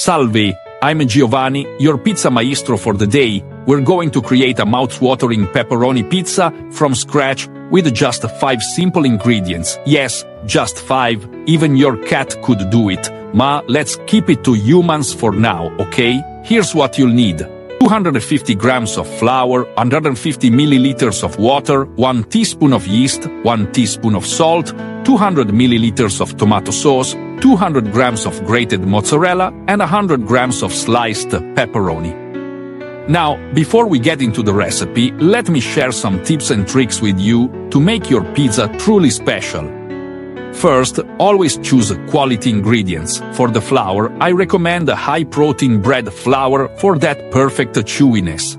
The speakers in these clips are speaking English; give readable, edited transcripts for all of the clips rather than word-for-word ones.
Salve, I'm Giovanni, your pizza maestro for the day. We're going to create a mouth-watering pepperoni pizza from scratch with just 5 simple ingredients. Yes, just 5, even your cat could do it. Ma, let's keep it to humans for now, okay? Here's what you'll need. 250 grams of flour, 150 milliliters of water, 1 teaspoon of yeast, 1 teaspoon of salt, 200 milliliters of tomato sauce, 200 grams of grated mozzarella, and 100 grams of sliced pepperoni. Now, before we get into the recipe, let me share some tips and tricks with you to make your pizza truly special. First, always choose quality ingredients. For the flour, I recommend a high-protein bread flour for that perfect chewiness.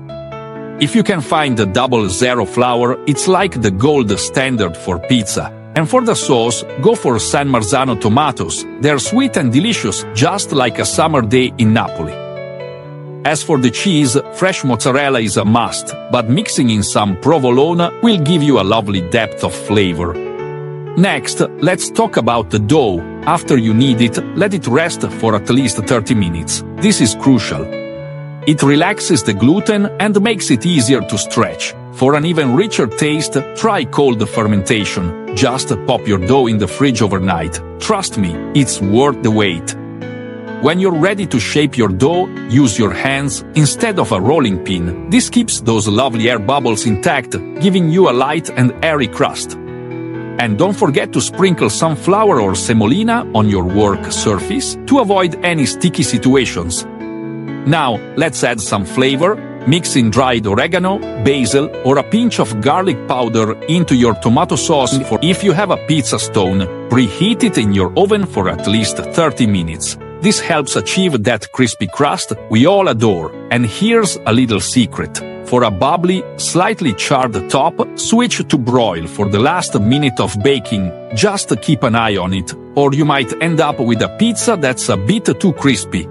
If you can find the 00 flour, it's like the gold standard for pizza. And for the sauce, go for San Marzano tomatoes. They're sweet and delicious, just like a summer day in Napoli. As for the cheese, fresh mozzarella is a must, but mixing in some provolone will give you a lovely depth of flavor. Next, let's talk about the dough. After you knead it, let it rest for at least 30 minutes. This is crucial. It relaxes the gluten and makes it easier to stretch. For an even richer taste, try cold fermentation. Just pop your dough in the fridge overnight. Trust me, it's worth the wait. When you're ready to shape your dough, use your hands instead of a rolling pin. This keeps those lovely air bubbles intact, giving you a light and airy crust. And don't forget to sprinkle some flour or semolina on your work surface to avoid any sticky situations. Now, let's add some flavor. Mix in dried oregano, basil, or a pinch of garlic powder into your tomato sauce. If you have a pizza stone, preheat it in your oven for at least 30 minutes. This helps achieve that crispy crust we all adore. And here's a little secret. For a bubbly, slightly charred top, switch to broil for the last minute of baking. Just keep an eye on it, or you might end up with a pizza that's a bit too crispy.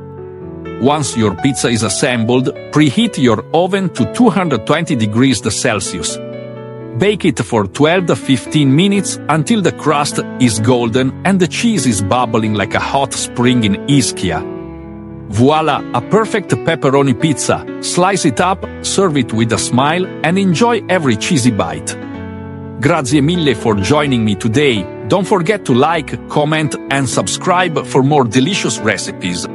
Once your pizza is assembled, preheat your oven to 220 degrees Celsius. Bake it for 12 to 15 minutes until the crust is golden and the cheese is bubbling like a hot spring in Ischia. Voila, a perfect pepperoni pizza. Slice it up, serve it with a smile, and enjoy every cheesy bite. Grazie mille for joining me today. Don't forget to like, comment, and subscribe for more delicious recipes.